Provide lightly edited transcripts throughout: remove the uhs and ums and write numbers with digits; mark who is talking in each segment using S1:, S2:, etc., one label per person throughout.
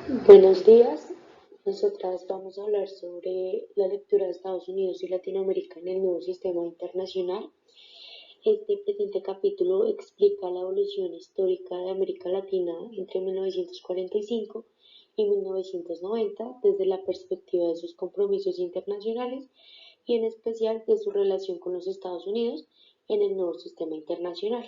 S1: Buenos días. Nosotras vamos a hablar sobre la lectura de Estados Unidos y Latinoamérica en el nuevo sistema internacional. Este presente capítulo explica la evolución histórica de América Latina entre 1945 y 1990 desde la perspectiva de sus compromisos internacionales y en especial de su relación con los Estados Unidos en el nuevo sistema internacional.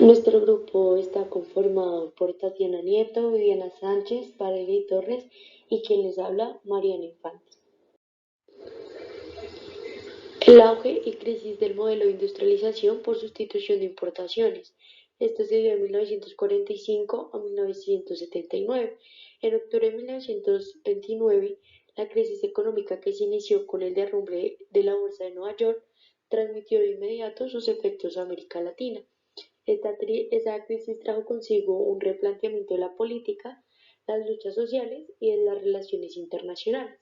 S1: Nuestro grupo está conformado por Tatiana Nieto, Viviana Sánchez, Valeria Torres y quien les habla, Mariana Infante. El auge y crisis del modelo de industrialización por sustitución de importaciones. Esto se dio en 1945 a 1979. En octubre de 1929, la crisis económica que se inició con el derrumbe de la Bolsa de Nueva York transmitió de inmediato sus efectos a América Latina. Esa crisis trajo consigo un replanteamiento de la política, las luchas sociales y de las relaciones internacionales.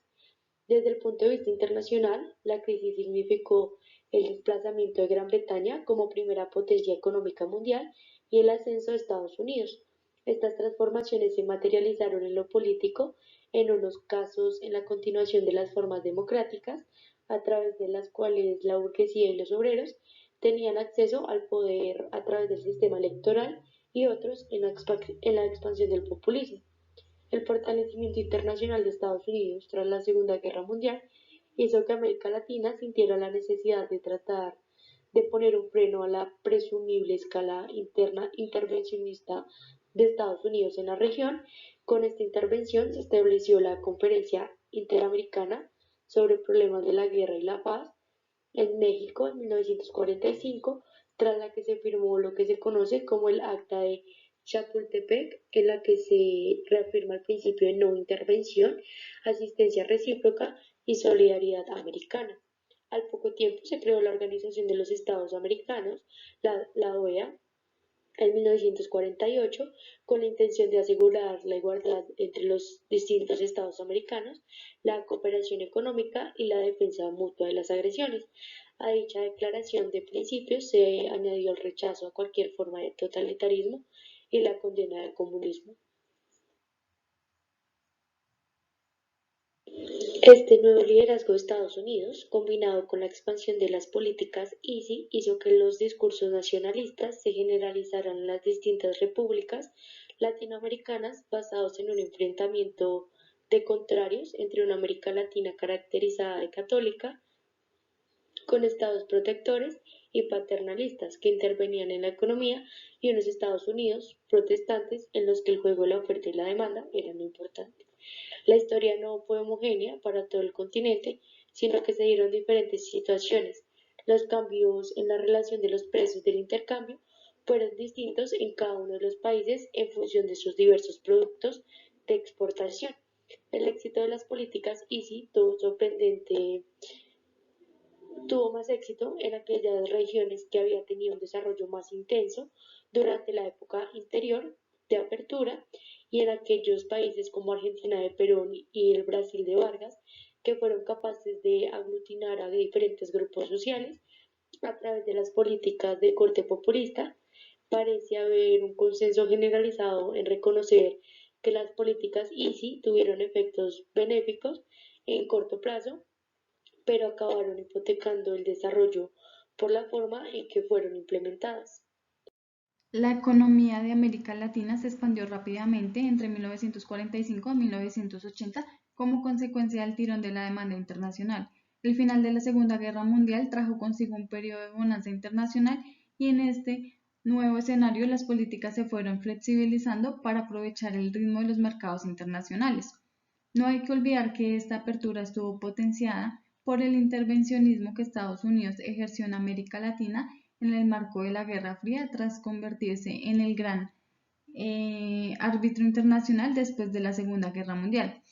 S1: Desde el punto de vista internacional, la crisis significó el desplazamiento de Gran Bretaña como primera potencia económica mundial y el ascenso de Estados Unidos. Estas transformaciones se materializaron en lo político, en unos casos en la continuación de las formas democráticas, a través de las cuales la burguesía y los obreros tenían acceso al poder a través del sistema electoral y otros en la expansión del populismo. El fortalecimiento internacional de Estados Unidos tras la Segunda Guerra Mundial hizo que América Latina sintiera la necesidad de tratar de poner un freno a la presumible escala interna intervencionista de Estados Unidos en la región. Con esta intervención se estableció la Conferencia Interamericana sobre Problemas de la Guerra y la Paz en México en 1945, tras la que se firmó lo que se conoce como el Acta de Chapultepec, en la que se reafirma el principio de no intervención, asistencia recíproca y solidaridad americana. Al poco tiempo se creó la Organización de los Estados Americanos, la OEA, en 1948, con la intención de asegurar la igualdad entre los distintos estados americanos, la cooperación económica y la defensa mutua de las agresiones. A dicha declaración de principios se añadió el rechazo a cualquier forma de totalitarismo y la condena del comunismo. Este nuevo liderazgo de Estados Unidos, combinado con la expansión de las políticas Easy, hizo que los discursos nacionalistas se generalizaran en las distintas repúblicas latinoamericanas basados en un enfrentamiento de contrarios entre una América Latina caracterizada de católica, con estados protectores y paternalistas que intervenían en la economía, y unos Estados Unidos protestantes en los que el juego de la oferta y la demanda eran importantes. La historia no fue homogénea para todo el continente, sino que se dieron diferentes situaciones. Los cambios en la relación de los precios del intercambio fueron distintos en cada uno de los países en función de sus diversos productos de exportación. El éxito de las políticas Easy tuvo más éxito en aquellas regiones que habían tenido un desarrollo más intenso durante la época interior de apertura, y en aquellos países como Argentina de Perón y el Brasil de Vargas, que fueron capaces de aglutinar a diferentes grupos sociales a través de las políticas de corte populista. Parece haber un consenso generalizado en reconocer que las políticas Easy tuvieron efectos benéficos en corto plazo, pero acabaron hipotecando el desarrollo por la forma en que fueron implementadas.
S2: La economía de América Latina se expandió rápidamente entre 1945 y 1980 como consecuencia del tirón de la demanda internacional. El final de la Segunda Guerra Mundial trajo consigo un periodo de bonanza internacional, y en este nuevo escenario las políticas se fueron flexibilizando para aprovechar el ritmo de los mercados internacionales. No hay que olvidar que esta apertura estuvo potenciada por el intervencionismo que Estados Unidos ejerció en América Latina en el marco de la Guerra Fría, tras convertirse en el gran árbitro internacional después de la Segunda Guerra Mundial.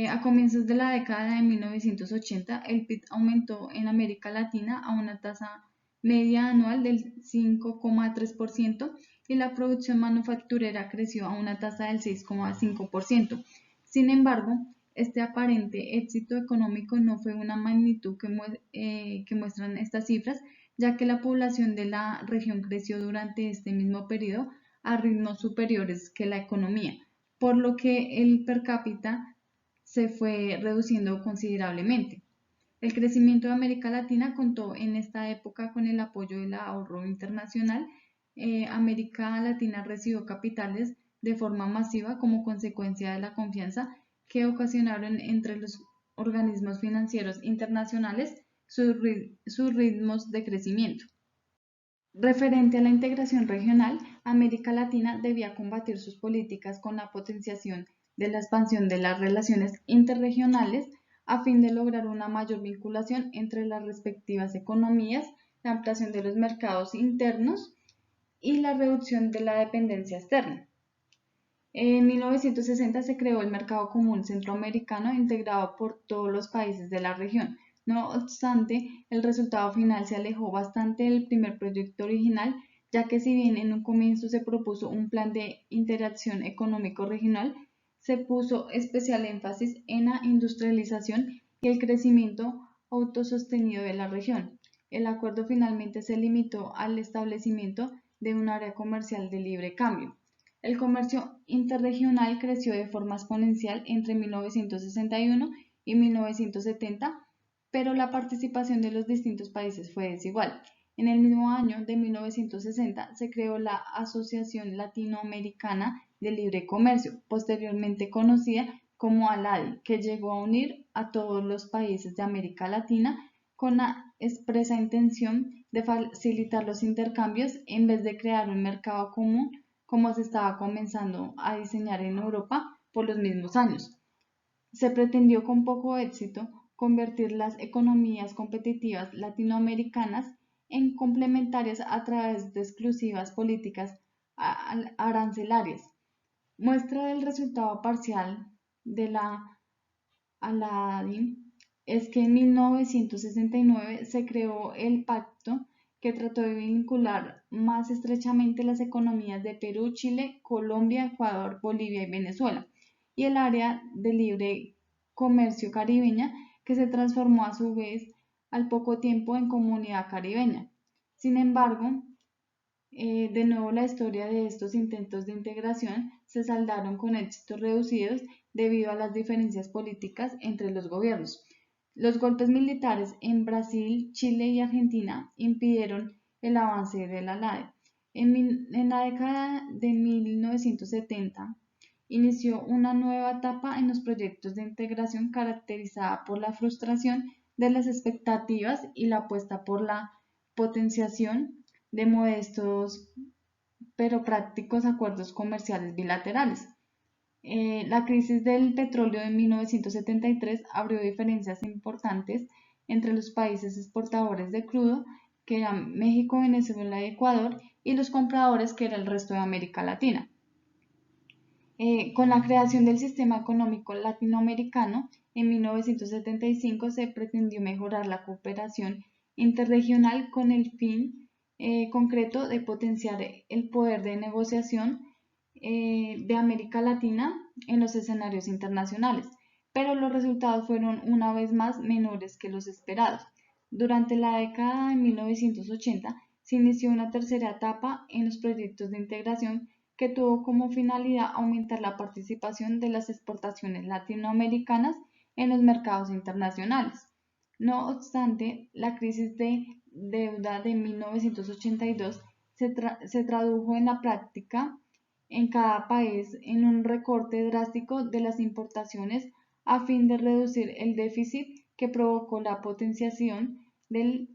S2: A comienzos de la década de 1980, el PIB aumentó en América Latina a una tasa media anual del 5,3%, y la producción manufacturera creció a una tasa del 6,5%. Sin embargo, este aparente éxito económico no fue una magnitud que muestran estas cifras, ya que la población de la región creció durante este mismo periodo a ritmos superiores que la economía, por lo que el per cápita se fue reduciendo considerablemente. El crecimiento de América Latina contó en esta época con el apoyo del ahorro internacional. América Latina recibió capitales de forma masiva como consecuencia de la confianza que ocasionaron entre los organismos financieros internacionales sus ritmos de crecimiento. Referente a la integración regional, América Latina debía combatir sus políticas con la potenciación de la expansión de las relaciones interregionales a fin de lograr una mayor vinculación entre las respectivas economías, la ampliación de los mercados internos y la reducción de la dependencia externa. En 1960 se creó el Mercado Común Centroamericano integrado por todos los países de la región. No obstante, el resultado final se alejó bastante del primer proyecto original, ya que si bien en un comienzo se propuso un plan de interacción económico regional, se puso especial énfasis en la industrialización y el crecimiento autosostenido de la región. El acuerdo finalmente se limitó al establecimiento de un área comercial de libre cambio. El comercio interregional creció de forma exponencial entre 1961 y 1970, pero la participación de los distintos países fue desigual. En el mismo año de 1960 se creó la Asociación Latinoamericana de Libre Comercio, posteriormente conocida como ALADI, que llegó a unir a todos los países de América Latina con la expresa intención de facilitar los intercambios en vez de crear un mercado común como se estaba comenzando a diseñar en Europa por los mismos años. Se pretendió con poco éxito convertir las economías competitivas latinoamericanas en complementarias a través de exclusivas políticas arancelarias. Muestra del resultado parcial de la ALADI es que en 1969 se creó el Pacto que trató de vincular más estrechamente las economías de Perú, Chile, Colombia, Ecuador, Bolivia y Venezuela, y el área de libre comercio caribeña, que se transformó a su vez al poco tiempo en Comunidad Caribeña. Sin embargo, de nuevo la historia de estos intentos de integración se saldaron con éxitos reducidos debido a las diferencias políticas entre los gobiernos. Los golpes militares en Brasil, Chile y Argentina impidieron el avance de la LADE. En la década de 1970 inició una nueva etapa en los proyectos de integración caracterizada por la frustración de las expectativas y la apuesta por la potenciación de modestos pero prácticos acuerdos comerciales bilaterales. La crisis del petróleo de 1973 abrió diferencias importantes entre los países exportadores de crudo, que eran México, Venezuela y Ecuador, y los compradores, que era el resto de América Latina. Con la creación del sistema económico latinoamericano, en 1975 se pretendió mejorar la cooperación interregional con el fin concreto de potenciar el poder de negociación de América Latina en los escenarios internacionales, pero los resultados fueron una vez más menores que los esperados. Durante la década de 1980 se inició una tercera etapa en los proyectos de integración que tuvo como finalidad aumentar la participación de las exportaciones latinoamericanas en los mercados internacionales. No obstante, la crisis de deuda de 1982 se tradujo en la práctica en cada país en un recorte drástico de las importaciones a fin de reducir el déficit que provocó la potenciación del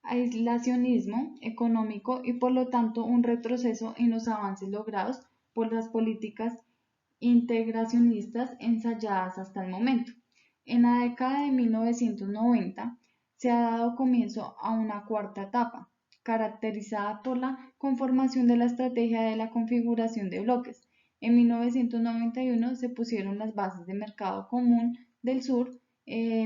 S2: aislacionismo económico y por lo tanto un retroceso en los avances logrados por las políticas integracionistas ensayadas hasta el momento. En la década de 1990 se ha dado comienzo a una cuarta etapa, caracterizada por la conformación de la estrategia de la configuración de bloques. En 1991 se pusieron las bases del Mercado Común del Sur,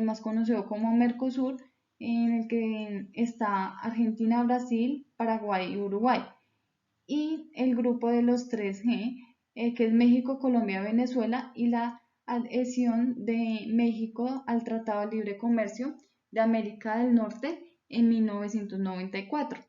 S2: más conocido como Mercosur, en el que está Argentina, Brasil, Paraguay y Uruguay. Y el grupo de los 3G, que es México, Colombia, Venezuela y la adhesión de México al Tratado de Libre Comercio de América del Norte en 1994.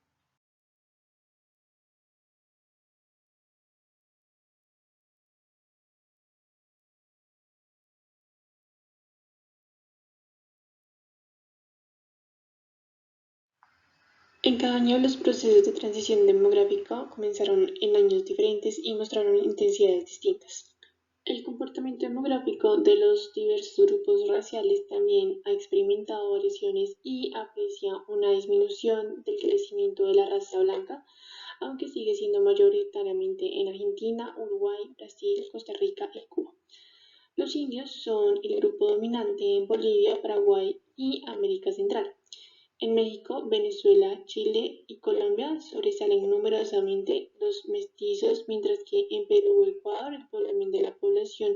S3: En cada año los procesos de transición demográfica comenzaron en años diferentes y mostraron intensidades distintas. El comportamiento demográfico de los diversos grupos raciales también ha experimentado variaciones y aprecia una disminución del crecimiento de la raza blanca, aunque sigue siendo mayoritariamente en Argentina, Uruguay, Brasil, Costa Rica y Cuba. Los indios son el grupo dominante en Bolivia, Paraguay y América Central. En México, Venezuela, Chile y Colombia sobresalen numerosamente los mestizos, mientras que en Perú y Ecuador el volumen de la población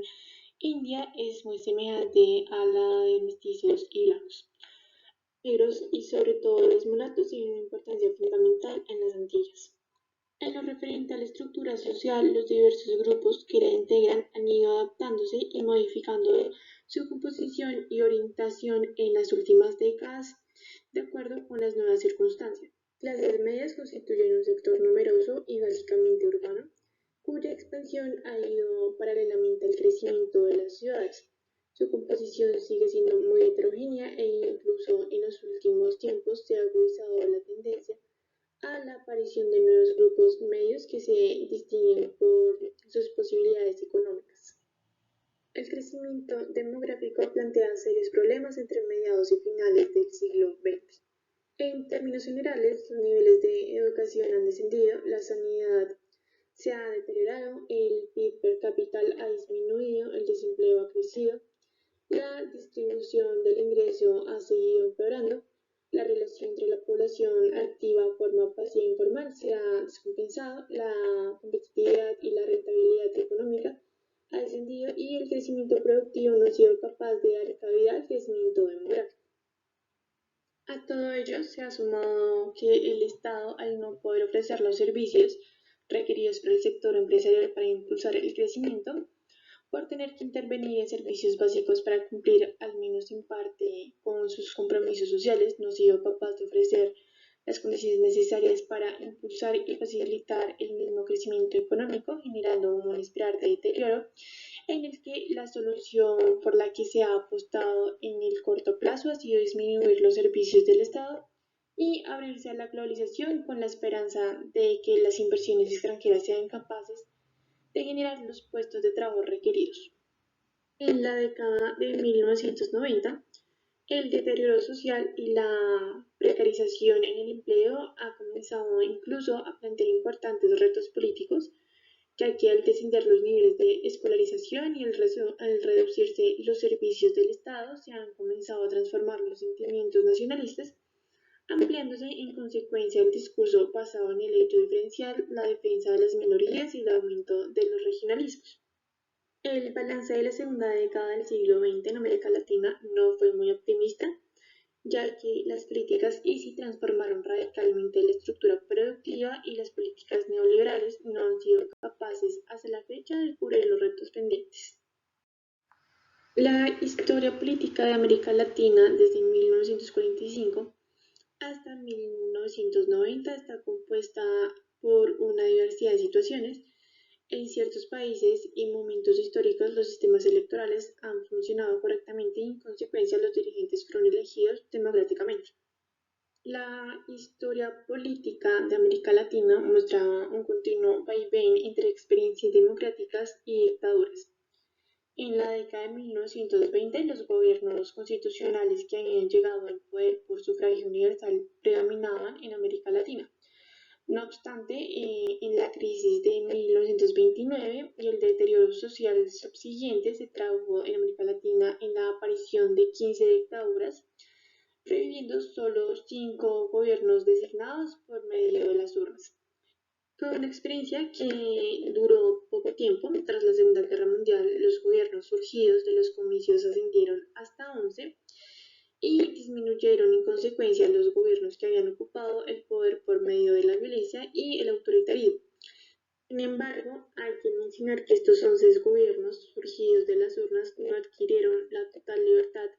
S3: india es muy semejante a la de mestizos y blancos. Negros y sobre todo los mulatos tienen una importancia fundamental en las Antillas. En lo referente a la estructura social, los diversos grupos que la integran han ido adaptándose y modificando su composición y orientación en las últimas décadas de acuerdo con las nuevas circunstancias. Clases medias constituyen un sector numeroso y básicamente urbano, cuya expansión ha ido paralelamente al crecimiento de las ciudades. Su composición sigue siendo muy heterogénea e incluso en los últimos tiempos se ha agudizado la tendencia a la aparición de nuevos grupos medios que se distinguen por sus posibilidades económicas. El crecimiento demográfico plantea serios problemas entre mediados y finales del siglo XX. En términos generales, los niveles de educación han descendido, la sanidad se ha deteriorado, el PIB per cápita ha disminuido, el desempleo ha crecido, la distribución del ingreso ha seguido empeorando, la relación entre la población activa forma pasiva e informal se ha descompensado, la competitividad y la rentabilidad económica ha descendido y el crecimiento productivo no ha sido capaz de dar cabida al crecimiento demográfico. A todo ello se ha sumado que el Estado, al no poder ofrecer los servicios requeridos por el sector empresarial para impulsar el crecimiento, por tener que intervenir en servicios básicos para cumplir, al menos en parte, con sus compromisos sociales, no ha sido capaz de ofrecer las condiciones necesarias para impulsar y facilitar el mismo crecimiento económico, generando un espiral de deterioro en el que la solución por la que se ha apostado en el corto plazo ha sido disminuir los servicios del Estado y abrirse a la globalización con la esperanza de que las inversiones extranjeras sean capaces de generar los puestos de trabajo requeridos. En la década de 1990, el deterioro social y la precarización en el empleo ha comenzado incluso a plantear importantes retos políticos, ya que al descender los niveles de escolarización y al reducirse los servicios del Estado, se han comenzado a transformar los sentimientos nacionalistas, ampliándose en consecuencia el discurso basado en el hecho diferencial, la defensa de las minorías y el aumento de los regionalismos. El balance de la segunda década del siglo XX en América Latina no fue muy optimista, ya que las críticas ISI transformaron radicalmente la estructura productiva y las políticas neoliberales no han sido capaces hasta la fecha de cubrir los retos pendientes. La historia política de América Latina desde 1945 hasta 1990 está compuesta por una diversidad de situaciones. En ciertos países y momentos históricos los sistemas electorales han funcionado correctamente y en consecuencia los dirigentes fueron elegidos democráticamente. La historia política de América Latina muestra un continuo vaivén entre experiencias democráticas y dictaduras. En la década de 1920, los gobiernos constitucionales que habían llegado al poder por sufragio universal predominaban en América Latina. No obstante, en la crisis de 1929 y el deterioro social subsiguiente se tradujo en América Latina en la aparición de 15 dictaduras, reviviendo solo 5 gobiernos designados por medio de las urnas. Fue una experiencia que duró poco tiempo. Tras la Segunda Guerra Mundial, los gobiernos surgidos de los comicios ascendieron hasta 11 y disminuyeron en consecuencia los gobiernos que habían ocupado el poder por medio de la violencia y el autoritarismo. Sin embargo, hay que mencionar que estos 11 gobiernos surgidos de las urnas no adquirieron la total libertad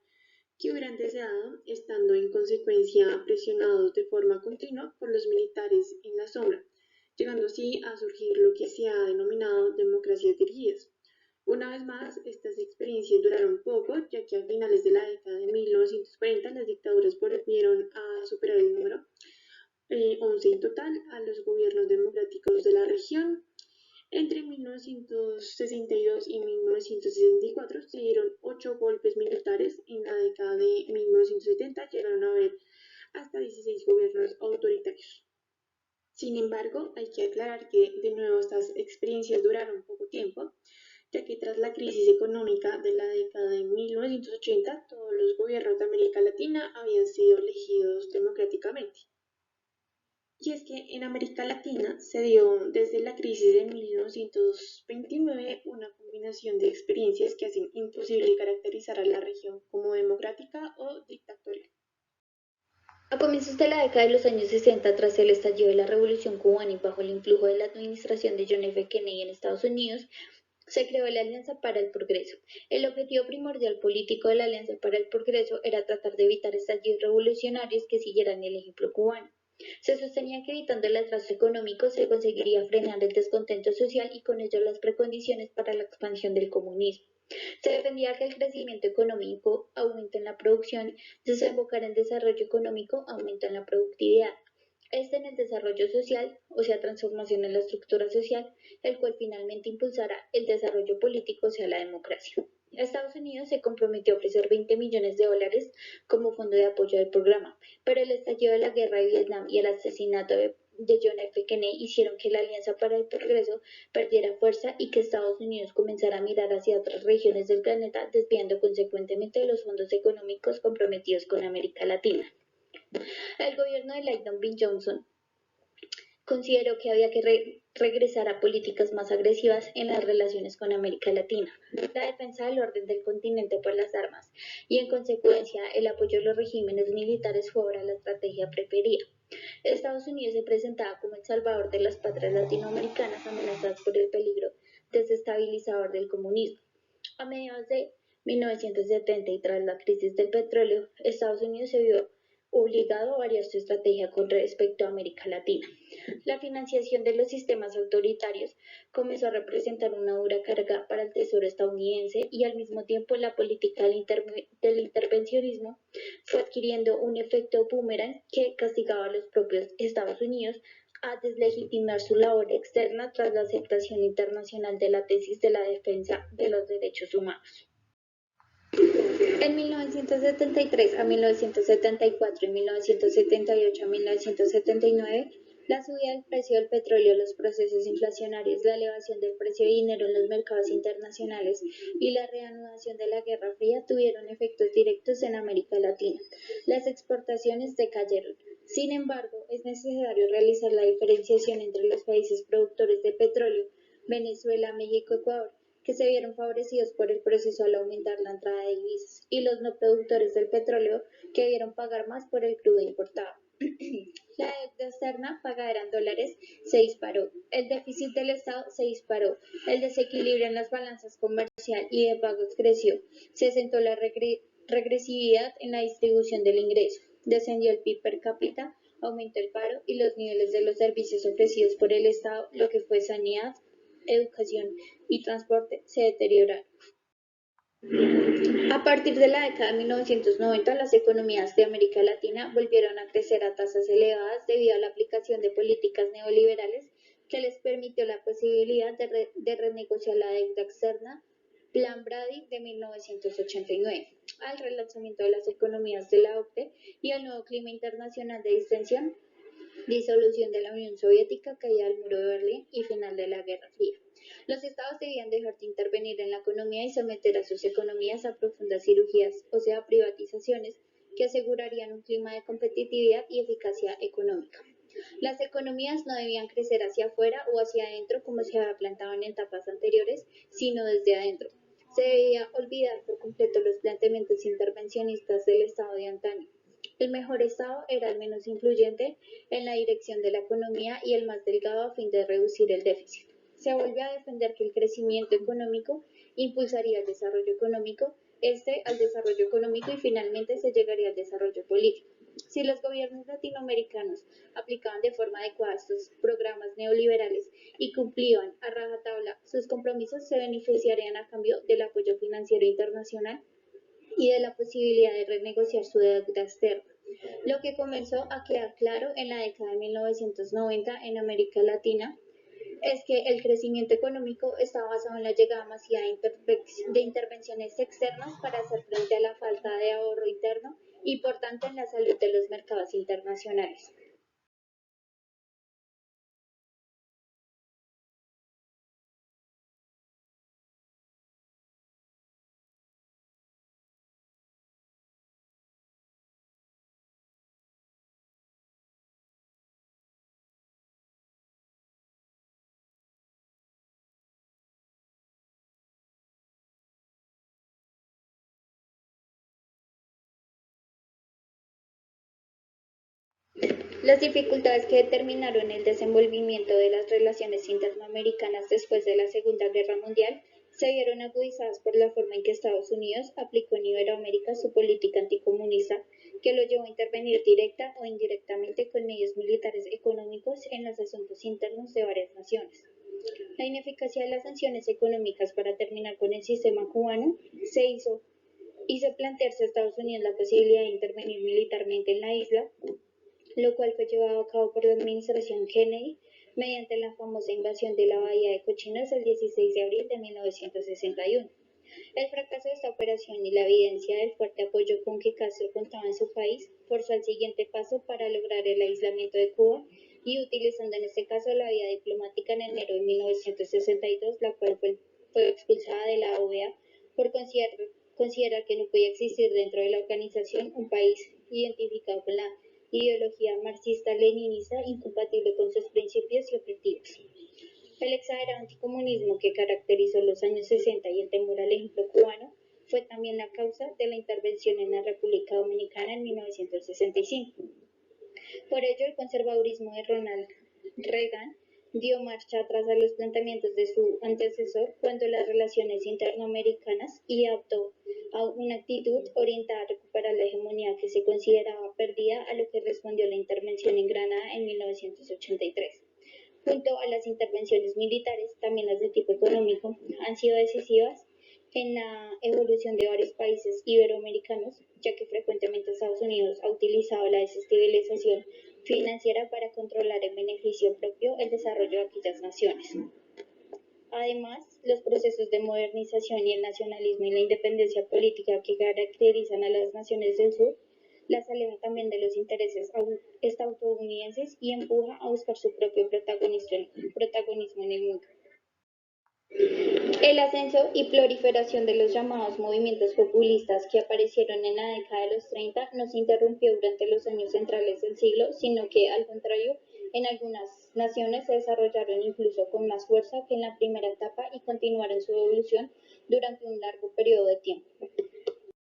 S3: que hubieran deseado, estando en consecuencia presionados de forma continua por los militares en la sombra, llegando así a surgir lo que se ha denominado democracias dirigidas. Una vez más, estas experiencias duraron poco, ya que a finales de la década de 1940 las dictaduras volvieron a superar el número 11 en total a los gobiernos democráticos de la región. Entre 1962 y 1964 se dieron 8 golpes militares. En la década de 1970 llegaron a haber hasta 16 gobiernos autoritarios. Sin embargo, hay que aclarar que de nuevo estas experiencias duraron poco tiempo, ya que tras la crisis económica de la década de 1980, todos los gobiernos de América Latina habían sido elegidos democráticamente. Y es que en América Latina se dio desde la crisis de 1929 una combinación de experiencias que hacen imposible caracterizar a la región como democrática o dictatorial.
S4: A comienzos de la década de los años 60, tras el estallido de la Revolución cubana y bajo el influjo de la administración de John F. Kennedy en Estados Unidos, se creó la Alianza para el Progreso. El objetivo primordial político de la Alianza para el Progreso era tratar de evitar estallidos revolucionarios que siguieran el ejemplo cubano. Se sostenía que evitando el atraso económico se conseguiría frenar el descontento social y con ello las precondiciones para la expansión del comunismo. Se defendía que el crecimiento económico, aumento en la producción, desembocara en desarrollo económico, aumento en la productividad. Este en el desarrollo social, o sea, transformación en la estructura social, el cual finalmente impulsará el desarrollo político, o sea, la democracia. Estados Unidos se comprometió a ofrecer 20 millones de dólares como fondo de apoyo del programa, pero el estallido de la guerra de Vietnam y el asesinato de John F. Kennedy hicieron que la Alianza para el Progreso perdiera fuerza y que Estados Unidos comenzara a mirar hacia otras regiones del planeta, desviando consecuentemente los fondos económicos comprometidos con América Latina. El gobierno de Lyndon B. Johnson consideró que había que regresar a políticas más agresivas en las relaciones con América Latina, la defensa del orden del continente por las armas y, en consecuencia, el apoyo a los regímenes militares fue ahora la estrategia preferida. Estados Unidos se presentaba como el salvador de las patrias latinoamericanas amenazadas por el peligro desestabilizador del comunismo. A mediados de 1970 y tras la crisis del petróleo, Estados Unidos se vio obligado a variar su estrategia con respecto a América Latina. La financiación de los sistemas autoritarios comenzó a representar una dura carga para el Tesoro estadounidense y al mismo tiempo la política del intervencionismo fue adquiriendo un efecto boomerang que castigaba a los propios Estados Unidos a deslegitimar su labor externa tras la aceptación internacional de la tesis de la defensa de los derechos humanos. En 1973 a 1974 y 1978 a 1979, la subida del precio del petróleo, los procesos inflacionarios, la elevación del precio de dinero en los mercados internacionales y la reanudación de la Guerra Fría tuvieron efectos directos en América Latina. Las exportaciones decayeron. Sin embargo, es necesario realizar la diferenciación entre los países productores de petróleo, Venezuela, México, Ecuador, que se vieron favorecidos por el proceso al aumentar la entrada de divisas, y los no productores del petróleo, que debieron pagar más por el crudo importado. La deuda externa, pagada en dólares, se disparó. El déficit del Estado se disparó. El desequilibrio en las balanzas comercial y de pagos creció. Se asentó la regresividad en la distribución del ingreso. Descendió el PIB per cápita, aumentó el paro y los niveles de los servicios ofrecidos por el Estado, lo que fue sanidad, educación y transporte, se deterioraron. A partir de la década de 1990, las economías de América Latina volvieron a crecer a tasas elevadas debido a la aplicación de políticas neoliberales que les permitió la posibilidad de renegociar la deuda externa, Plan Brady de 1989, al relanzamiento de las economías de la OCDE y al nuevo clima internacional de distensión, disolución de la Unión Soviética, caída del muro de Berlín y final de la Guerra Fría. Los estados debían dejar de intervenir en la economía y someter a sus economías a profundas cirugías, o sea, privatizaciones, que asegurarían un clima de competitividad y eficacia económica. Las economías no debían crecer hacia afuera o hacia adentro como se había planteado en etapas anteriores, sino desde adentro. Se debía olvidar por completo los planteamientos intervencionistas del Estado de antaño. El mejor Estado era el menos influyente en la dirección de la economía y el más delgado a fin de reducir el déficit. Se vuelve a defender que el crecimiento económico impulsaría el desarrollo económico, al desarrollo económico y finalmente se llegaría al desarrollo político. Si los gobiernos latinoamericanos aplicaban de forma adecuada estos programas neoliberales y cumplían a rajatabla sus compromisos, se beneficiarían a cambio del apoyo financiero internacional y de la posibilidad de renegociar su deuda externa. Lo que comenzó a quedar claro en la década de 1990 en América Latina es que el crecimiento económico está basado en la llegada masiva de intervenciones externas para hacer frente a la falta de ahorro interno y por tanto en la salud de los mercados internacionales. Las dificultades que determinaron el desenvolvimiento de las relaciones internoamericanas después de la Segunda Guerra Mundial se vieron agudizadas por la forma en que Estados Unidos aplicó en Iberoamérica su política anticomunista, que lo llevó a intervenir directa o indirectamente con medios militares económicos en los asuntos internos de varias naciones. La ineficacia de las sanciones económicas para terminar con el sistema cubano hizo plantearse a Estados Unidos la posibilidad de intervenir militarmente en la isla, lo cual fue llevado a cabo por la administración Kennedy mediante la famosa invasión de la Bahía de Cochinos el 16 de abril de 1961. El fracaso de esta operación y la evidencia del fuerte apoyo con que Castro contaba en su país forzó al siguiente paso para lograr el aislamiento de Cuba y utilizando en este caso la vía diplomática en enero de 1962, la cual fue expulsada de la OEA por considerar que no podía existir dentro de la organización un país identificado con la ideología marxista-leninista incompatible con sus principios y objetivos. El exagerado anticomunismo que caracterizó los años 60 y el temor al ejemplo cubano fue también la causa de la intervención en la República Dominicana en 1965. Por ello, el conservadurismo de Ronald Reagan dio marcha atrás a los planteamientos de su antecesor cuando las relaciones internoamericanas y adoptó una actitud orientada a recuperar la hegemonía que se consideraba perdida, a lo que respondió la intervención en Granada en 1983. Junto a las intervenciones militares, también las de tipo económico han sido decisivas en la evolución de varios países iberoamericanos, ya que frecuentemente Estados Unidos ha utilizado la desestabilización financiera para controlar en beneficio propio el desarrollo de aquellas naciones. Además, los procesos de modernización y el nacionalismo y la independencia política que caracterizan a las naciones del sur las aleja también de los intereses estadounidenses y empuja a buscar su propio protagonismo en el mundo. El ascenso y proliferación de los llamados movimientos populistas que aparecieron en la década de los 30 no se interrumpió durante los años centrales del siglo, sino que, al contrario, en algunas naciones se desarrollaron incluso con más fuerza que en la primera etapa y continuaron su evolución durante un largo periodo de tiempo.